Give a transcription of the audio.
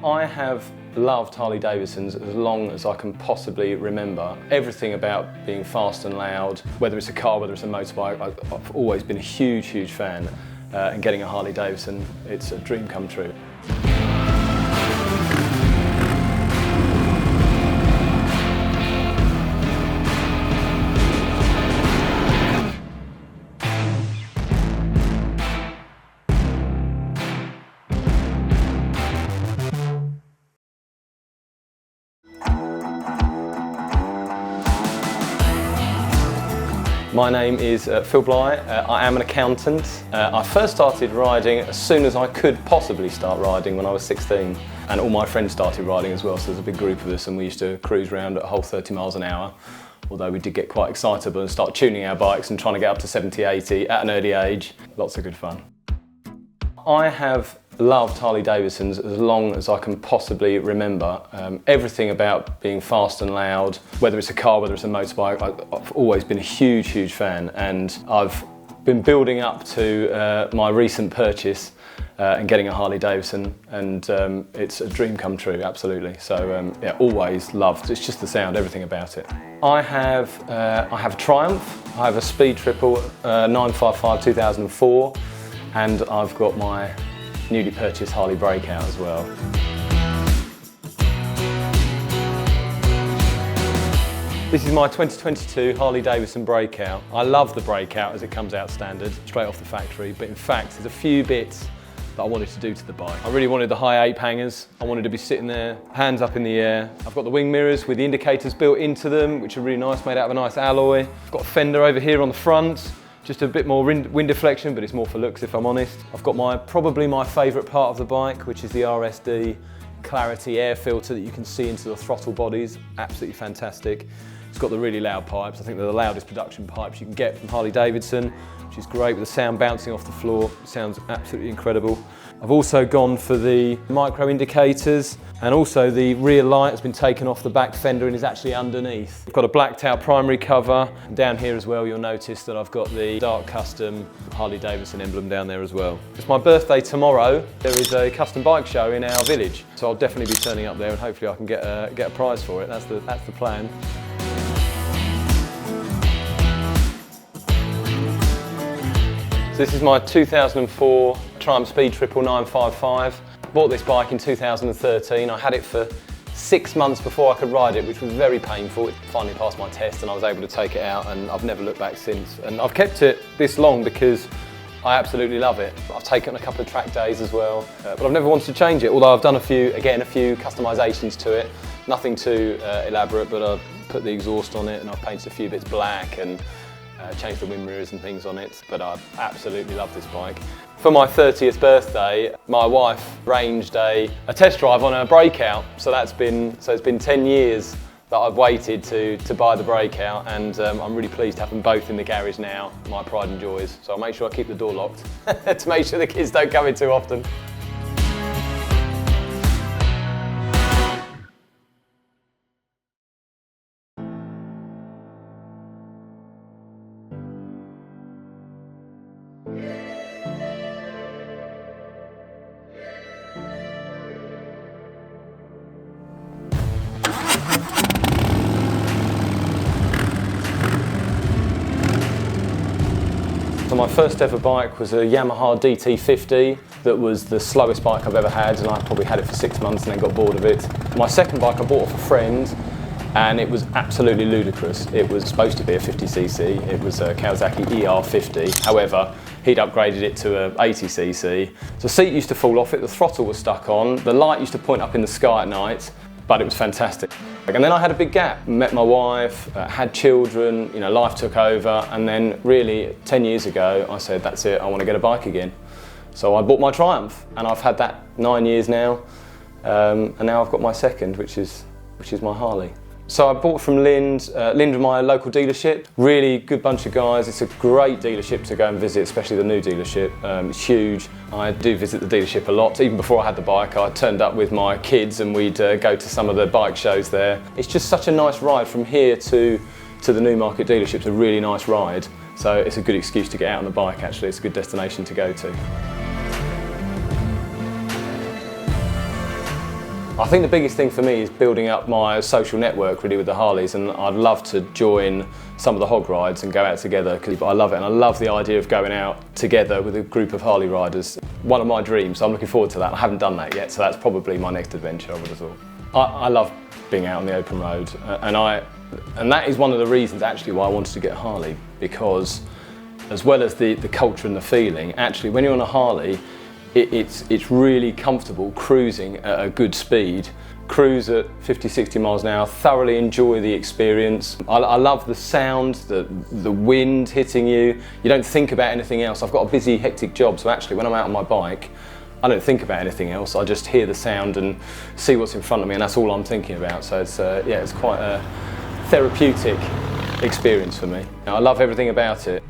I have loved Harley-Davidsons as long as I can possibly remember. Everything about being fast and loud, whether it's a car, whether it's a motorbike, I've always been a huge, huge fan. And getting a Harley-Davidson, it's a dream come true. My name is Phil Bly. I am an accountant. I first started riding as soon as I could possibly start riding when I was 16. And all my friends started riding as well, so there's a big group of us and we used to cruise around at a whole 30 miles an hour. Although we did get quite excitable and start tuning our bikes and trying to get up to 70, 80 at an early age. Lots of good fun. I have loved Harley-Davidsons as long as I can possibly remember. Everything about being fast and loud, whether it's a car, whether it's a motorbike, I've always been a huge, huge fan, and I've been building up to my recent purchase and getting a Harley-Davidson, and it's a dream come true, absolutely. So yeah, always loved. It's just the sound, everything about it. I have a Triumph. I have a Speed Triple 955 2004, and I've got my newly purchased Harley Breakout as well. This is my 2022 Harley-Davidson Breakout. I love the Breakout as it comes out standard, straight off the factory, but in fact there's a few bits that I wanted to do to the bike. I really wanted the high ape hangers. I wanted to be sitting there, hands up in the air. I've got the wing mirrors with the indicators built into them, which are really nice, made out of a nice alloy. I've got a fender over here on the front. Just a bit more wind deflection, but it's more for looks if I'm honest. I've got probably my favourite part of the bike, which is the RSD Clarity air filter that you can see into the throttle bodies. Absolutely fantastic. It's got the really loud pipes. I think they're the loudest production pipes you can get from Harley-Davidson, which is great with the sound bouncing off the floor. It sounds absolutely incredible. I've also gone for the micro indicators, and also the rear light has been taken off the back fender and is actually underneath. I've got a blacked out primary cover, and down here as well you'll notice that I've got the dark custom Harley-Davidson emblem down there as well. It's my birthday tomorrow. There is a custom bike show in our village, so I'll definitely be turning up there and hopefully I can get a prize for it. That's the plan. So this is my 2004 Triumph Speed Triple 955. Bought this bike in 2013. I had it for 6 months before I could ride it, which was very painful. It finally passed my test and I was able to take it out, and I've never looked back since. And I've kept it this long because I absolutely love it. I've taken a couple of track days as well, but I've never wanted to change it, although I've done a few customisations to it. Nothing too elaborate, but I've put the exhaust on it and I've painted a few bits black and changed the wind mirrors and things on it, but I absolutely love this bike. For my 30th birthday, my wife arranged a test drive on her Breakout, so it's been 10 years that I've waited to buy the Breakout, and I'm really pleased to have them both in the garage now, my pride and joys. So I'll make sure I keep the door locked to make sure the kids don't come in too often. So my first ever bike was a Yamaha DT50 that was the slowest bike I've ever had, and I probably had it for 6 months and then got bored of it. My second bike I bought off a friend, and it was absolutely ludicrous. It was supposed to be a 50cc, it was a Kawasaki ER50, however he'd upgraded it to a 80cc. The seat used to fall off it, the throttle was stuck on, the light used to point up in the sky at night, but it was fantastic. And then I had a big gap, met my wife, had children, you know, life took over, and then really 10 years ago I said, that's it, I want to get a bike again. So I bought my Triumph, and I've had that 9 years now, and now I've got my second, which is my Harley. So I bought from LIND. LIND are my local dealership. Really good bunch of guys. It's a great dealership to go and visit, especially the new dealership. It's huge. I do visit the dealership a lot. Even before I had the bike, I turned up with my kids and we'd go to some of the bike shows there. It's just such a nice ride from here to the Newmarket dealership. It's a really nice ride. So it's a good excuse to get out on the bike, actually. It's a good destination to go to. I think the biggest thing for me is building up my social network really with the Harleys, and I'd love to join some of the hog rides and go out together because I love it, and I love the idea of going out together with a group of Harley riders. One of my dreams, so I'm looking forward to that. I haven't done that yet, so that's probably my next adventure, I would have thought. I love being out on the open road, and that is one of the reasons actually why I wanted to get a Harley, because as well as the culture and the feeling, actually when you're on a Harley, it's really comfortable cruising at a good speed. Cruise at 50, 60 miles an hour, thoroughly enjoy the experience. I love the sound, the wind hitting you. You don't think about anything else. I've got a busy, hectic job, so actually when I'm out on my bike, I don't think about anything else. I just hear the sound and see what's in front of me, and that's all I'm thinking about. So it's quite a therapeutic experience for me. I love everything about it.